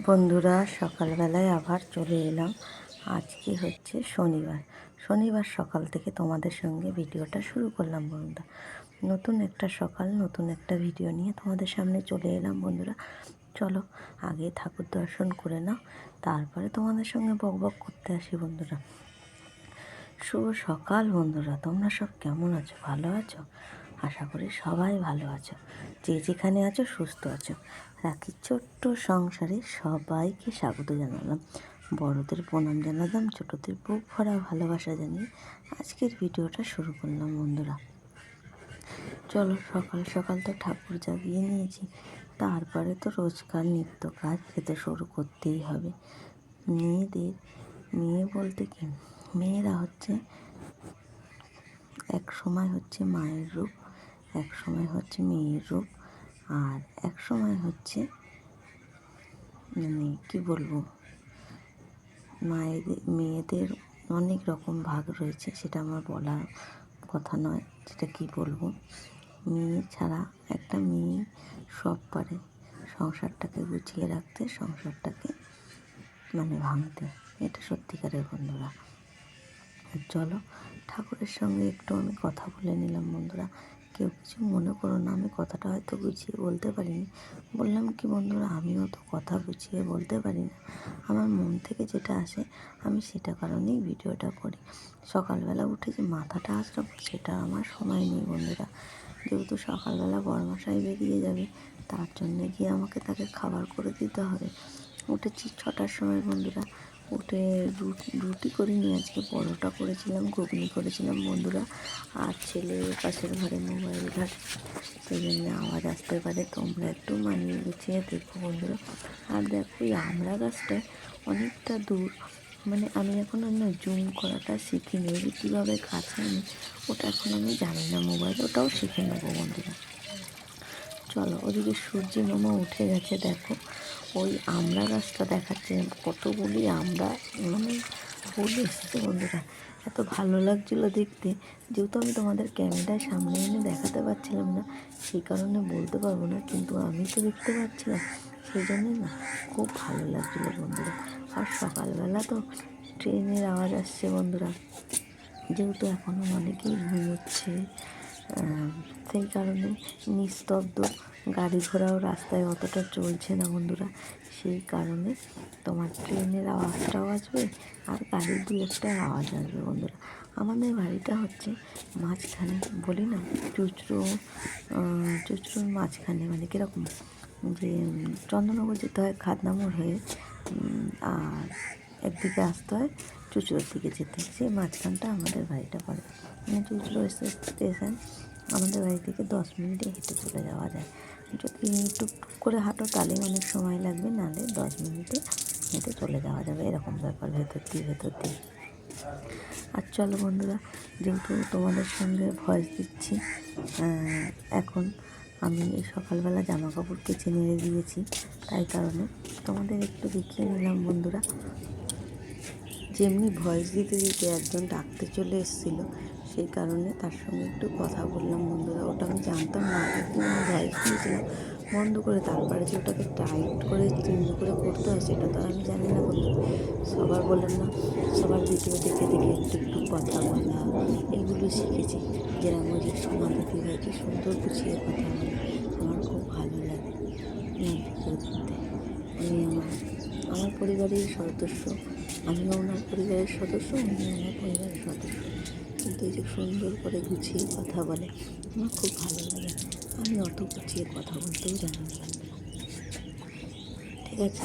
বন্ধুরা, সকালবেলায় আবার চলে এলাম। আজকে হচ্ছে শনিবার সকাল থেকে তোমাদের সঙ্গে ভিডিওটা শুরু করলাম। বন্ধুরা, নতুন একটা সকাল, নতুন একটা ভিডিও নিয়ে তোমাদের সামনে চলে এলাম। বন্ধুরা, চলো আগে ঠাকুর দর্শন করে নাও, তারপরে তোমাদের সঙ্গে বকবক করতে আসি। বন্ধুরা, শুভ সকাল। বন্ধুরা, তোমরা সব কেমন আছো? ভালো আছো? আশা করি সবাই ভালো আছো। যে যেখানে আছো সুস্থ আছো। রাখি ছোট্ট সংসারে সবাইকে স্বাগত জানালাম। বড়দের প্রণাম জানালাম, ছোটদের বুক ভরা ভালোবাসা জানিয়ে আজকের ভিডিওটা শুরু করলাম। বন্ধুরা, চলো সকাল সকাল তো ঠাকুর জাগিয়ে নিয়েছি, তারপরে তো রোজকার নিত্য কাজ খেতে শুরু করতেই হবে। মেয়ে বলতে কি, মেয়েরা হচ্ছে এক সময় হচ্ছে মায়ের রূপ, এক সময় হচ্ছে মেয়ের রূপ, আর এক সময় হচ্ছে কি বলবো, মেয়েদের অনেক রকম ভাগ রয়েছে, সেটা আমার বলার কথা নয়। সেটা কি বলবো, মেয়ে ছাড়া একটা মেয়ে সব পারে সংসারটাকে গুছিয়ে রাখতে, সংসারটাকে ভাঙতে। এটা সত্যিকারের। বন্ধুরা, চলো ঠাকুরের সঙ্গে একটু আমি কথা বলে নিলাম। বন্ধুরা, কেউ কিছু মনে করো না, আমি কথাটা হয়তো গুছিয়ে বলতে পারিনি। বললাম কি বন্ধুরা, আমিও তো কথা গুছিয়ে বলতে পারি না। আমার মন থেকে যেটা আসে আমি সেটা কারণেই ভিডিওটা করি। সকালবেলা উঠে যে মাথাটা আঁচড়াবো সেটা আমার সময় নেই। বন্ধুরা, যেহেতু সকালবেলা বড়মশাই বেরিয়ে যাবে, তার জন্যে গিয়ে আমাকে তাকে খাবার করে দিতে হবে। উঠেছি 6টার সময়। বন্ধুরা, উঠে রুটি করিনি, আজকে পরোটা করেছিলাম, ঘুগনি করেছিলাম। বন্ধুরা, আর ছেলে পাশের ঘরে মোবাইল ঘাটে, সেই জন্য আওয়াজ আসতে পারে, তোমরা একটু মানিয়ে গুছিয়ে দেখো। বন্ধুরা, আর দেখো এই আমড়া গাছটায় অনেকটা দূর, আমি এখন জুম করাটা শিখিনি, ওই কীভাবে কাছে আমি ওটা এখন আমি জানি না, মোবাইল ওটাও শিখে নেবো। বন্ধুরা, চলো ওদিকে সূর্যি মামা উঠে গেছে, দেখো ওই আমড়া গাছটা দেখাচ্ছে কতগুলি আমড়া ফুল এসেছে। বন্ধুরা, এত ভালো লাগছিলো দেখতে, যেহেতু আমি তোমাদের ক্যামেরায় সামনে এনে দেখাতে পারছিলাম না, সেই কারণে বলতে পারবো না, কিন্তু আমি তো দেখতে পাচ্ছিলাম, সেই জন্যই না খুব ভালো লাগছিলো। বন্ধুরা, আর সকালবেলা তো ট্রেনের আওয়াজ আসছে। বন্ধুরা, যেহেতু এখনও অনেকেই ঘুমোচ্ছে, সেই কারণে নিস্তব্ধ, গাড়ি ঘোড়াও রাস্তায় অতটা চলছে না। বন্ধুরা, সেই কারণে তোমার ট্রেনের আওয়াজটাও আসবে আর গাড়ির দু একটা আওয়াজ আসবে। বন্ধুরা, আমাদের বাড়িটা হচ্ছে মাঝখানে, বলি না চুচড়োর মাঝখানে, কীরকম যে চন্দননগর যেতে হয় খাদনামোড় হয়ে, আর একদিকে আসতে হয় চুচড়োর দিকে যেতে, সেই মাঝখানটা আমাদের বাড়িটা পড়ে। চুচড়ো স্টেশন আমাদের বাড়ি থেকে 10 মিনিটে হেঁটে চলে যাওয়া যায়। যদি টুকটুক করে হাঁটো তাহলে অনেক সময় লাগবে, নাহলে 10 মিনিটে হেঁটে চলে যাওয়া যাবে, এরকম ব্যাপার, ভেতর দিয়ে। আর চলো বন্ধুরা, যেহেতু তোমাদের সঙ্গে ভয়েস দিচ্ছি, এখন আমি এই সকালবেলা জামা কাপড় কেচে নিয়ে দিয়েছি, তাই কারণে তোমাদের একটু দেখিয়ে নিলাম। বন্ধুরা, যেমনি ভয়েস দিতে দিতে একজন ডাকতে চলে এসেছিলো, সেই কারণে তার সঙ্গে একটু কথা বললাম। বন্ধুরা, ওটা আমি জানতাম না, একদিন আমি ভয়েস দিয়েছিলাম বন্ধ করে, তারপরে যে ওটাকে টাইট করে চিহ্ন করে করতে হয় সেটা তো আমি জানি না। বন্ধুরা, সবার বললাম না, সবার ভিডিও দেখে দেখে একটু একটু কথা বলা এগুলো শিখেছি। যেরকম ওই যে সোমা দিদিভাই কি সুন্দর গুছিয়ে কথা বলে, আমার খুব ভালো লাগে ওনার ভিডিও দেখতে। আমার পরিবারের সদস্য, আমিও ওনার পরিবারের সদস্য, উনিও ওনার পরিবারের সদস্য, কিন্তু এই যে সুন্দর করে গুছিয়ে কথা বলে, আমার খুব ভালো লাগে। আমি অত গুছিয়ে কথা বলতেও জানি না। বন্ধুরা, ঠিক আছে,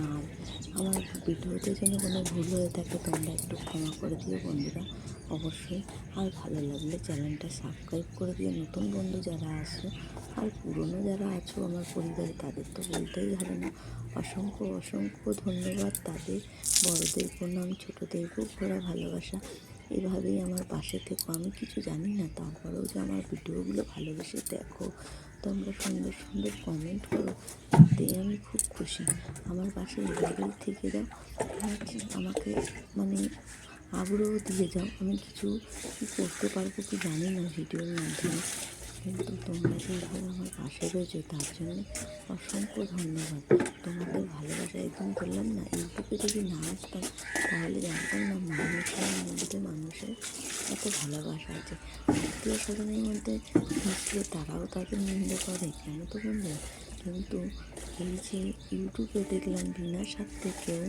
আর আমার ভিডিওতে যেন কোনো ভুল হয়ে থাকে তোমরা একটু ক্ষমা করে দিও। বন্ধুরা, অবশ্যই, আর ভালো লাগলে চ্যানেলটা সাবস্ক্রাইব করে দিও। নতুন বন্ধু যারা আছো আর পুরনো যারা আছো আমার পরিবারে, তাদের তো বলতেই হবে না, অসংখ্য অসংখ্য ধন্যবাদ তাদের। বড়দের প্রণাম, ছোটদের বুক ভরা ভালোবাসা। এভাবেই আমার পাশে থেকো। আমি কিছু জানি না, তারপরেও যে আমার ভিডিওগুলো ভালোবেসে দেখো, তোমরা সুন্দর সুন্দর কমেন্ট করো, তাতে আমি খুব খুশি। আমার পাশে এভাবেই থেকে যাও, আমাকে আগ্রহ দিয়ে যাও। আমি কিছু করতে পারবো কি জানি না ভিডিওর মাধ্যমে, কিন্তু তোমরা যেভাবে আমার পাশে রয়েছো তার জন্য অসংখ্য ধন্যবাদ। তোমাদের ভালোবাসায় যখন বললাম না, ইউটিউবে যদি না আসতাম তাহলে জানতাম না মানুষের মধ্যে মানুষের এত ভালোবাসা আছে। আত্মীয় স্বজনের মধ্যে মিশলে তারাও তাকে নিন্দে করে, কেন তো বন্ধু? কিন্তু এই যে ইউটিউবে দেখলাম বিনা স্বার্থে কেউ,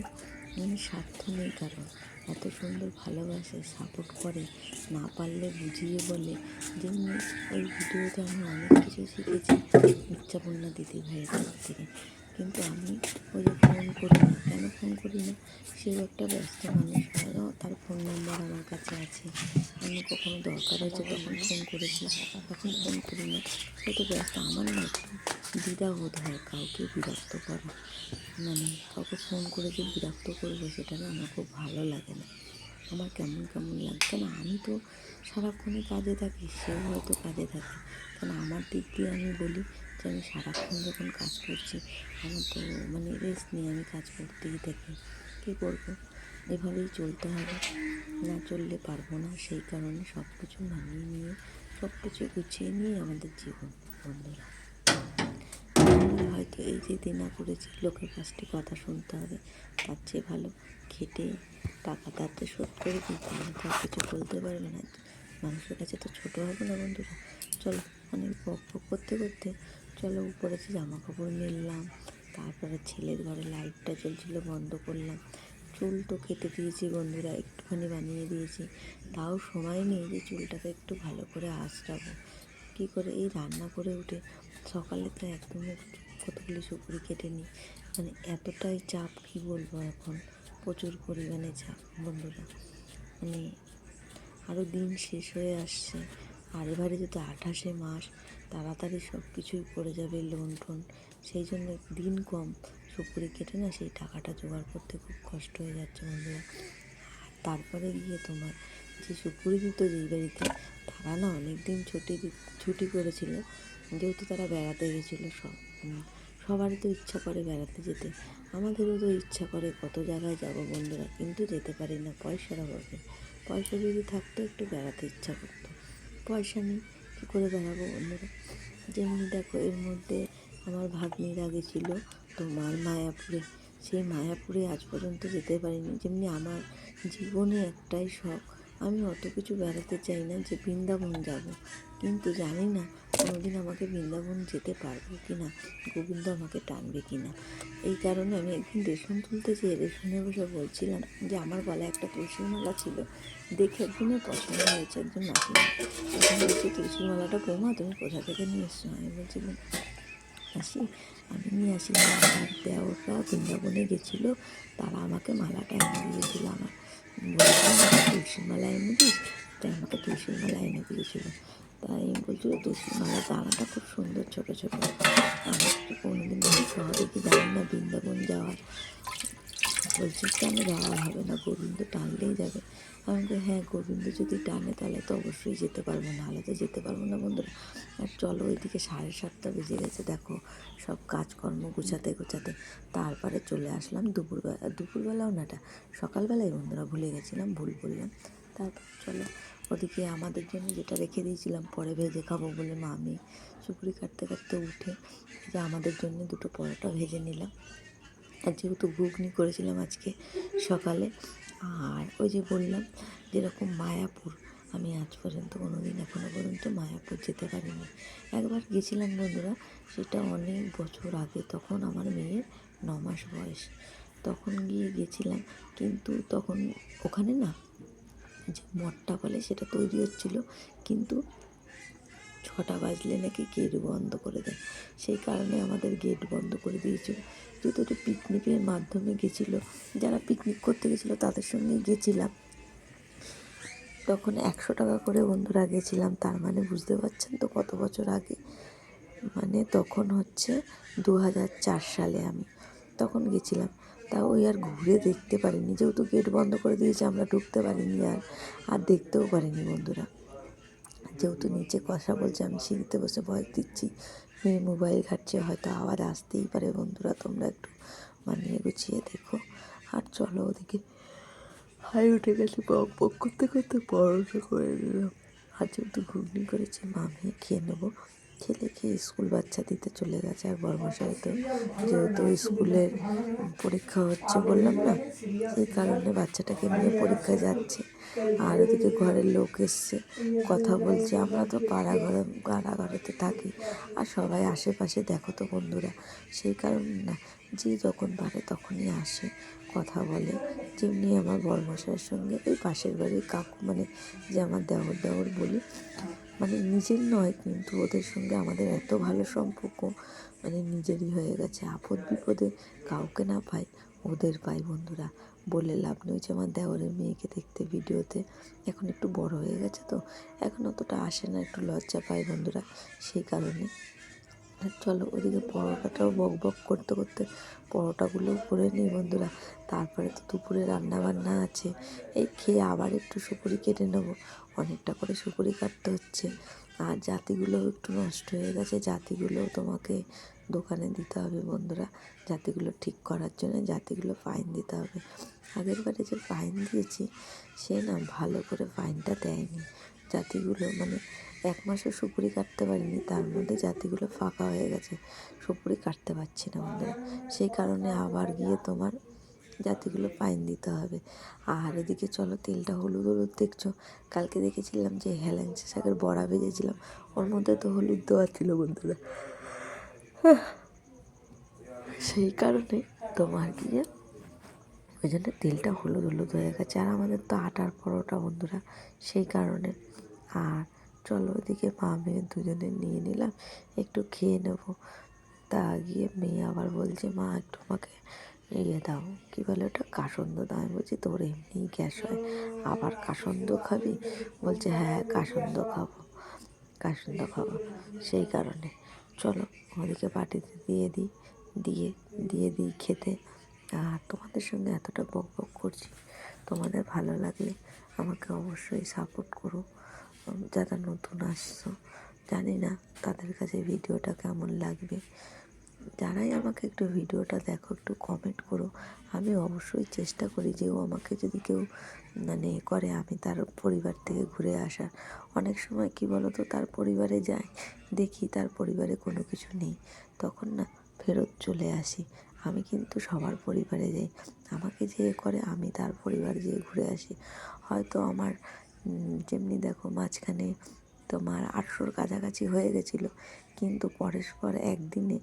মানে স্বার্থ নেই কারণ, এত সুন্দর ভালোবাসে, সাপোর্ট করে, না পারলে বুঝিয়ে বলে। যেমনি ওই ভিডিওতে আমি অনেক কিছু শিখেছি ইচ্ছাপূর্ণা দিদি ভাইয়ের কাছ থেকে। কিন্তু আমি ওই যে ফোন করি না, কেন ফোন করি না? সেও একটা ব্যস্ত মানুষ, তার ফোন নাম্বার আমার কাছে আছে, আমি কখনো দরকার হয়েছে তখন ফোন করেছি, এখন ফোন করি না। সে তো ব্যস্ত। আমার না একটু দ্বিধাবোধ হয় কাউকে বিরক্ত করা, মানে কাউকে ফোন করে যে বিরক্ত করবো সেটা না আমার খুব ভালো লাগে না। আমার কেমন কেমন লাগে, কেন আমি তো সারাক্ষণই কাজে থাকি, সেও হয়তো কাজে থাকে। কেন আমার দিক দিয়ে আমি বলি যে আমি সারাক্ষণ যখন কাজ করছি আমার তো মানে রেস্ট নিয়ে আমি কাজ করতেই থাকি। কী করবো, এভাবেই চলতে হবে, না চললে পারবো না। সেই কারণে সব কিছু মানিয়ে নিয়ে সব কিছু গুছিয়ে নিয়ে আমাদের জীবন বন্ধুরা। তাহলে হয়তো এই যে দিনা করেছি লোকের কাছ থেকে কথা শুনতে হবে, তার চেয়ে ভালো খেটে টাকা তার তো শোধ করে দিই, তাহলে তো আর কিছু বলতে পারবে না, মানুষের কাছে তো ছোটো হবে না বন্ধুরা। চলো, অনেক বক বক করতে করতে চলো উপরে যে জামা কাপড় মেললাম, তারপরে ছেলের ঘরে লাইটটা জ্বলছিল বন্ধ করলাম, চুল তো কেটে দিয়েছি বন্ধুরা, একটুখানি বানিয়ে দিয়েছি, তাও সময় নেই যে চুলটাকে একটু ভালো করে আঁচড়াবো। কী করে এই রান্না করে উঠে সকালে তো একদম কতগুলি সুপুরি কেটে নিই, মানে এতটাই চাপ কী বলবো, এখন প্রচুর পরিমাণে চাপ বন্ধুরা। মানে আরও দিন শেষ হয়ে আসছে, আর এবারে যদি 28 মাস, তাড়াতাড়ি সব কিছুই পড়ে যাবে লোন টোন, সেই জন্য দিন কম, সুপুরি কেটে না সেই টাকাটা জোগাড় করতে খুব কষ্ট হয়ে যাচ্ছে বন্ধুরা। তারপরে গিয়ে তোমার যে সুপুরি দিত যেই বাড়িতে, তারা না অনেক দিন ছুটি করেছিল, যেহেতু তারা বেড়াতে গেছিলো। সবারই তো ইচ্ছা করে বেড়াতে যেতে, আমাদেরও তো ইচ্ছা করে কত জায়গায় যাব বন্ধুরা, কিন্তু যেতে পারি না পয়সার অভাবে। পয়সা যদি থাকতো একটু বেড়াতে ইচ্ছা করতো, পয়সা নেই, কী করে বেড়াবো বন্ধুরা। যেমনি দেখো এর মধ্যে আমার ভাগ্নিরা গেছিলো তোমার মায়াপুরে, সেই মায়াপুরে আজ পর্যন্ত যেতে পারিনি। যেমনি আমার জীবনে একটাই শখ, আমি অত কিছু বেড়াতে চাই না যে বৃন্দাবন যাব, কিন্তু জানি না কোনোদিন আমাকে বৃন্দাবন যেতে পারবো কি না, গোবিন্দ আমাকে টানবে কি না। এই কারণে আমি একদিন রেশন তুলতে যেয়ে রেশনে বসে বলছিলাম যে আমার গলায় একটা তুলসীর মালা ছিল, দেখে একদিনও পছন্দ হয়েছে একজন মাসিমা, তখন বলছি তুলসীর মালাটা বৌমা তুমি কোথা থেকে নিয়ে এসছো? আমি বলছি আসি, আমি নিয়ে আসি না, আমার দেওররা বৃন্দাবনে গেছিলো, তারা আমাকে মালাটা এনে দিয়েছিলো, আমার বলেছিলাম আমাকে তুলসীর মালা এনে দিস, তাই আমাকে তুলসীর মালা এনে দিয়েছিলো। তাই বলছিলো তুলসীর মালার দানাটা খুব সুন্দর ছোটো ছোটো, আমার তো কোনোদিন দেখা হবে কি জানি না বৃন্দাবন যাওয়ার। বলছে কেন যাওয়া হবে না, গোবিন্দ টানলেই যাবে। আমি বলি হ্যাঁ, গোবিন্দ যদি টানে তাহলে তো অবশ্যই যেতে পারবো, নাহলে তো যেতে পারবো না বন্ধুরা। আর চলো, ওইদিকে 7:30 বেজে গেছে, দেখো সব কাজকর্ম গুছাতে গুছাতে তারপরে চলে আসলাম দুপুরবেলাও নাটা সকালবেলায় বন্ধুরা, ভুলে গেছিলাম, ভুল বললাম। তারপর চলো ওদিকে আমাদের জন্য যেটা রেখে দিয়েছিলাম পরে ভেজে খাবো বলে, মা আমি সুপুরি কাটতে কাটতে উঠে যে আমাদের জন্য দুটো পরোটা ভেজে নিলাম। আর যেহেতু ঘুগনি করেছিলাম আজকে সকালে, আর ওই যে বললাম যেরকম মায়াপুর, আমি আজ পর্যন্ত কোনোদিন এখনও পর্যন্ত মায়াপুর যেতে পারিনি। একবার গেছিলাম বন্ধুরা, সেটা অনেক বছর আগে, তখন আমার মেয়ের 9 মাস বয়স, তখন গেছিলাম। কিন্তু তখন ওখানে না যে মঠটা বলে সেটা তৈরি হচ্ছিলো, কিন্তু 6টা বাজলে নাকি গেট বন্ধ করে দেয়, সেই কারণে আমাদের গেট বন্ধ করে দিয়েছিল। যেহেতু একটা পিকনিকের মাধ্যমে গেছিলো, যারা পিকনিক করতে গেছিলো তাদের সঙ্গেই গেছিলাম, তখন 100 টাকা করে বন্ধুরা গেছিলাম, তার মানে বুঝতে পারছেন তো কত বছর আগে, মানে তখন হচ্ছে 2004 সালে আমি তখন গেছিলাম। তা ওই আর ঘুরে দেখতে পারিনি, যেহেতু গেট বন্ধ করে দিয়েছে আমরা ঢুকতে পারিনি, আর দেখতেও পারিনি বন্ধুরা। যেহেতু নিচে কথা বলছে, আমি সিঁড়িতে বসে ভয় দিচ্ছি, মেয়ে মোবাইল ঘাটছে, হয়তো আওয়াজ আসতেই পারে বন্ধুরা, তোমরা একটু মানিয়ে গুছিয়ে দেখো। আর চলো ওদিকে হাই উঠে গেছে, বক বক করতে করতে পরোটা করে দিলাম, আর যেহেতু ঘুগনি করেছে মা মেয়ে খেয়ে নেবো, খেলে খেয়ে স্কুল বাচ্চা দিতে চলে গেছে। আর বড়মশাই তো যেহেতু স্কুলের পরীক্ষা হচ্ছে বললাম না, সেই কারণে বাচ্চাটাকে নিয়ে পরীক্ষায় যাচ্ছে। আর ওদিকে ঘরের লোক এসছে, কথা বলছে। আমরা তো কারাগারেতে থাকি, আর সবাই আশেপাশে দেখো তো বন্ধুরা, সেই কারণে না যে যখন পারে তখনই আসে, কথা বলে। যেমনি আমার বড়মশাইয়ের সঙ্গে ওই পাশের বাড়ির কাকু, মানে যে আমার দেওর বলি, মানে নিজের নয়, কিন্তু ওদের সঙ্গে আমাদের এত ভালো সম্পর্ক, মানে নিজেরই হয়ে গেছে। আপদ বিপদে কাউকে না পাই, ওদের পাই বন্ধুরা, বলে লাভ নেই। যে আমার দেওরের মেয়েকে দেখতে ভিডিওতে, এখন একটু বড় হয়ে গেছে তো এখন অতটা আসে না, একটু লজ্জা পায় বন্ধুরা, সেই কারণে। চলো ওদিকে পরোটাটাও বক করতে করতে পরোটাগুলোও করে নিই বন্ধুরা। তারপরে তো দুপুরে রান্না বান্না আছে, এই খেয়ে আবার একটু সুপুরি কেটে নেবো। অনেকটা করে সুপুরি কাটতে হচ্ছে। আর জাতিগুলো একটু নষ্ট হয়ে গেছে, জাতিগুলো তোমাকে দোকানে দিতে হবে বন্ধুরা, জাতিগুলো ঠিক করার জন্য জাতিগুলো ফাইন দিতে হবে। আগের বারে যে ফাইন দিয়েছি, সে না ভালো করে ফাইনটা দেয়নি। জাতিগুলো মানে 1 মাসও সুপুরি কাটতে পারিনি, তার মধ্যে জাতিগুলো ফাঁকা হয়ে গেছে, সুপুরি কাটতে পারছি না বন্ধুরা। সেই কারণে আবার গিয়ে তোমার জাতিগুলো ফাইন দিতে হবে। আর এদিকে চলো তেলটা হলুদ হলুদ দেখছো, কালকে দেখেছিলাম যে হেলেঞ্চা শাকের বড়া ভেজেছিলাম, ওর মধ্যে তো হলুদ দেওয়া ছিল বন্ধুরা। সেই কারণে তোমার গিয়ে ওই জন্য তেলটা হলুদ হলুদ হয়ে গেছে। আর আমাদের তো আটার পরোটা বন্ধুরা, সেই কারণে। আর চলো ওইদিকে মা মেয়ে দুজনে নিয়ে নিলাম, একটু খেয়ে নেবো। তা গিয়ে মেয়ে আবার বলছে, মা একটু আমাকে দাও, কী বলে ওটা, কাসন্দ দাও। আমি বলছি তোর এমনিই গ্যাস হয়, আবার কাসন্দ খাবি? বলছে হ্যাঁ কাসন্দ খাবো। সেই কারণে চলো ওদিকে বাটিতে দিয়ে দিই খেতে। আর তোমাদের সঙ্গে এতটা বক করছি, তোমাদের ভালো লাগলে আমাকে অবশ্যই সাপোর্ট করো। যারা নতুন আসছো, জানি না তাদের কাছে ভিডিওটা কেমন লাগবে। যারাই আমাকে একটু ভিডিওটা দেখো, একটু কমেন্ট করো। আমি অবশ্যই চেষ্টা করি যে ও আমাকে যদি কেউ মানে করে, আমি তার পরিবার থেকে ঘুরে আসার। অনেক সময় কি বলো তো, তার পরিবারে যাই, দেখি তার পরিবারে কোনো কিছু নেই, তখন না ফেরত চলে আসি। আমি কিন্তু সবার পরিবারে যাই, আমাকে যে করে আমি তার পরিবার যেয়ে ঘুরে আসি। হয়তো আমার যেমনি দেখো মাঝখানে তোমার 800-র কাছাকাছি হয়ে গেছিলো, কিন্তু পরস্পর একদিনে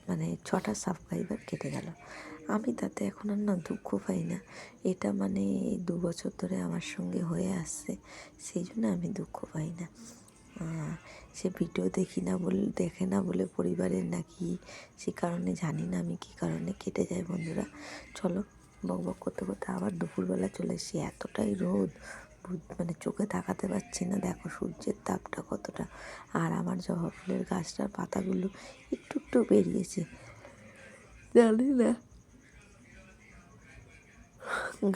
মানে 6টা সাবস্ক্রাইবার কেটে গেল। আমি তাতে এখন আর না দুঃখ পাই না, এটা মানে 2 বছর ধরে আমার সঙ্গে হয়ে আসছে, সেই জন্য আমি দুঃখ পাই না। সে ভিডিও দেখে না বলে পরিবারের নাকি, সে কারণে জানি না আমি কী কারণে কেটে যায় বন্ধুরা। চলো বক করতে করতে আবার দুপুরবেলা চলে এসেছি, এতটাই রোদ, মানে চোখে তাকাতে পারছি না, দেখো সূর্যের তাপটা কতটা। আর আমার জবা ফুলের গাছটার পাতাগুলো একটু একটু বেরিয়েছে, জানি না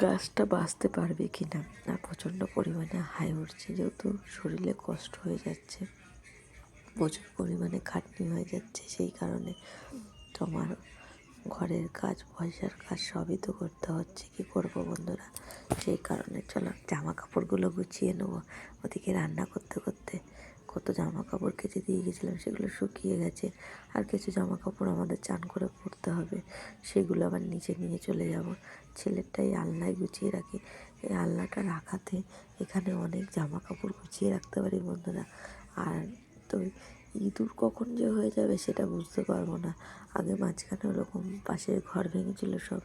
গাছটা বাঁচতে পারবে কি না। আর প্রচণ্ড পরিমাণে হাই উঠছে, যেহেতু শরীরে কষ্ট হয়ে যাচ্ছে, প্রচুর পরিমাণে খাটনি হয়ে যাচ্ছে, সেই কারণে তোমার ঘরের কাজ, পয়সার কাজ সবই তো করতে হচ্ছে, কী করবো বন্ধুরা। সেই কারণে চলো জামা কাপড়গুলো গুছিয়ে নেবো। ওদিকে রান্না করতে করতে কত জামা কাপড় কেচে দিয়ে গেছিলাম, সেগুলো শুকিয়ে গেছে। আর কিছু জামা কাপড় আমাদের চান করে পরতে হবে, সেগুলো আবার নিচে নিয়ে চলে যাব। ছেলেরটাই আলনায় গুছিয়ে রাখি, এই আলনাটা রাখাতে এখানে অনেক জামা কাপড় গুছিয়ে রাখতে পারি বন্ধুরা। আর তো ইঁদুর কখন যে হয়ে যাবে সেটা বুঝতে পারবো না। আগে মাঝখানে ওরকম পাশের ঘর ভেঙেছিল সব,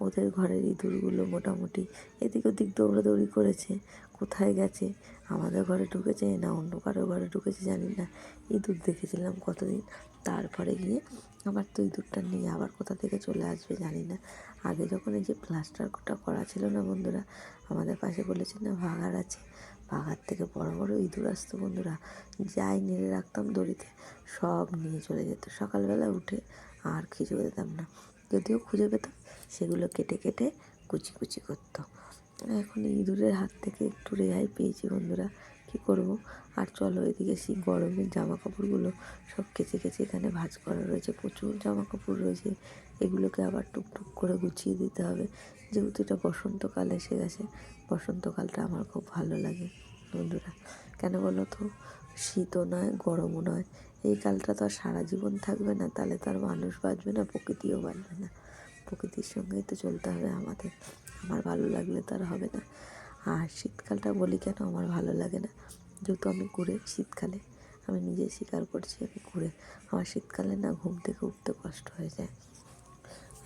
ওদের ঘরের ইঁদুরগুলো মোটামুটি এদিক ওদিক দৌড়াদৌড়ি করেছে, কোথায় গেছে, আমাদের ঘরে ঢুকেছে না অন্য কারো ঘরে ঢুকেছে জানি না। ইঁদুর দেখেছিলাম কতদিন, তারপরে গিয়ে আবার তো ইঁদুরটা নিয়ে আবার কোথা থেকে চলে আসবে জানি না। আগে যখন এই যে প্লাস্টারটা করা ছিল না বন্ধুরা, আমাদের পাশে বলেছে না ভাগাড় আছে, ভাগাড় থেকে বড় বড় ইঁদুর আসতো বন্ধুরা, যাই নেড়ে রাখতাম দড়িতে সব নিয়ে চলে যেত। সকালবেলা উঠে আর খুঁজে পেতাম না, যদিও খুঁজে পেতাম সেগুলো কেটে কেটে কুচি কুচি করতো। এখন ইঁদুরের হাত থেকে একটু রেহাই পেয়েছি বন্ধুরা, কী করব। আর চলো এদিকে সেই গরমের জামা কাপড়গুলো সব কেচে কেচে এখানে ভাঁজ করা রয়েছে, প্রচুর জামা কাপড় রয়েছে, এগুলোকে আবার টুকটুক করে গুছিয়ে দিতে হবে। যেহেতু এটা বসন্তকাল এসে গেছে, বসন্তকালটা আমার খুব ভালো লাগে বন্ধুরা। কেন বলো তো, শীতও নয়, গরমও নয়। এই কালটা তো আর সারা জীবন থাকবে না, তাহলে তো আর মানুষ বাঁচবে না, প্রকৃতিও বাঁচবে না। প্রকৃতির সঙ্গেই তো চলতে হবে আমাদের। আমার ভালো লাগলে তো আর হবে না। আর শীতকালটা বলি কেন আমার ভালো লাগে না, যেহেতু আমি ঘুরে শীতকালে, আমি নিজে স্বীকার করছি আমি ঘুরে, আমার শীতকালে না ঘুম থেকে উঠতে কষ্ট হয়ে যায়।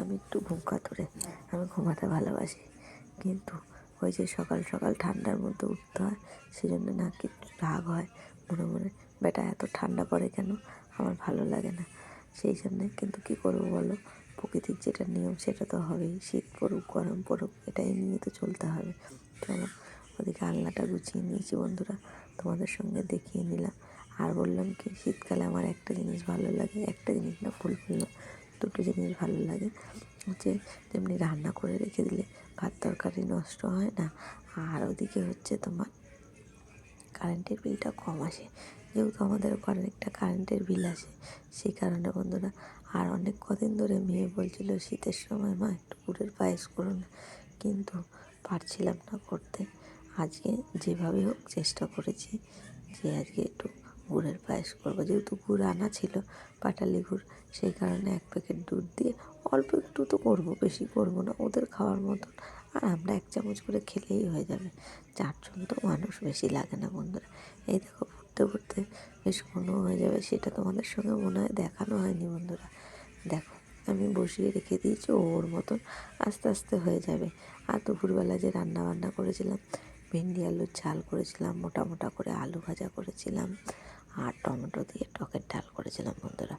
আমি একটু ঘুম কাতুরে, আমি ঘুমাতে ভালোবাসি, কিন্তু ওই যে সকাল সকাল ঠান্ডার মধ্যে উঠতে হয়, সেজন্য না কি রাগ হয় মনে মনে, বেটা এত ঠান্ডা পড়ে কেন, আমার ভালো লাগে না। সেই জন্যে কিন্তু কী করবো বলো, প্রকৃতির যেটা নিয়ম সেটা তো হবেই, শীত পড়ুক গরম পড়ুক এটাই নিয়ে তো চলতে হবে। চলো ওদিকে আলনাটা গুছিয়ে নিয়েছি বন্ধুরা, তোমাদের সঙ্গে দেখিয়ে নিলাম। আর বললাম কি, শীতকালে আমার একটা জিনিস ভালো লাগে, একটা জিনিস না ভুল বললাম, দুটো জিনিস ভালো লাগে, হচ্ছে তেমনি রান্না করে রেখে দিলে ভাত তরকারি নষ্ট হয় না, আর ওদিকে হচ্ছে তোমার কারেন্টের বিলটা কম আসে, যেহেতু আমাদের অনেকটা কারেন্টের বিল আসে, সেই কারণে বন্ধুরা। আর অনেক কদিন ধরে মেয়ে বলছিল শীতের সময় মা একটু গুড়ের পায়েস করুন, কিন্তু পারছিলাম না করতে। আজকে যেভাবে হোক চেষ্টা করেছি যে আজকে একটু গুড়ের পায়েস করবো, যেহেতু গুড় আনা ছিল পাটালি গুড়, সেই কারণে 1 প্যাকেট দুধ দিয়ে অল্প একটু তো করবো, বেশি করবো না, ওদের খাওয়ার মতন, আর আমরা 1 চামচ করে খেলেই হয়ে যাবে। 4 জন তো মানুষ, বেশি লাগে না বন্ধুরা। এই দেখো ফুটতে ফুটতে বেশ ঘন হয়ে যাবে, সেটা তোমাদের সঙ্গে মনে হয় দেখানো হয়নি বন্ধুরা। দেখো আমি বসিয়ে রেখে দিয়েছি, ওর মতন আস্তে আস্তে হয়ে যাবে। আর দুপুরবেলা যে রান্না বান্না করেছিলাম, ভেন্ডি আলুর ঝাল করেছিলাম, মোটা মোটা করে আলু ভাজা করেছিলাম, আর টমেটো দিয়ে টকের ডাল করেছিলাম বন্ধুরা।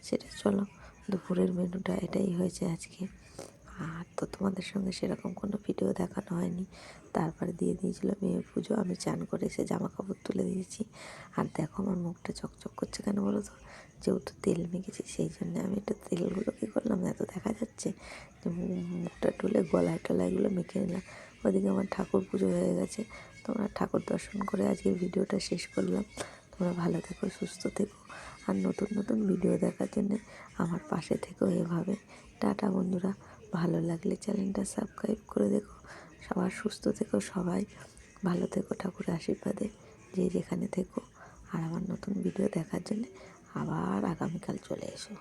সেটা চলো দুপুরের মেনুটা এটাই হয়েছে আজকে। আর তো তোমাদের সঙ্গে সেরকম কোনো ভিডিও দেখানো হয়নি। তারপরে দিয়ে দিয়েছিল মেয়ে পুজো, আমি চান করে এসে জামা কাপড় তুলে দিয়েছি। আর দেখো আমার মুখটা চকচক করছে কেন বলো তো, যেহেতু তেল মেখেছি সেই জন্য আমি একটু তেলগুলো কী করলাম, এত দেখা যাচ্ছে যে মুখটা টুলে গলায় টলায়গুলো মেখে নিলাম। ওদিকে আমার ঠাকুর পুজো হয়ে গেছে, তোমরা ঠাকুর দর্শন করে আজকের ভিডিওটা শেষ করলাম। তোমরা ভালো থেকো, সুস্থ থেকো, আর নতুন নতুন ভিডিও দেখার জন্যে আমার পাশে থেকো এভাবে। টাটা বন্ধুরা, ভালো লাগলে চ্যানেলটা সাবস্ক্রাইব করে দেখো। সবার সুস্থ থেকো, সবাই ভালো থেকো ঠাকুরের আশীর্বাদে, যে যেখানে থেকো। আর আমার নতুন ভিডিও দেখার জন্য আবার আগামীকাল চলে এসো।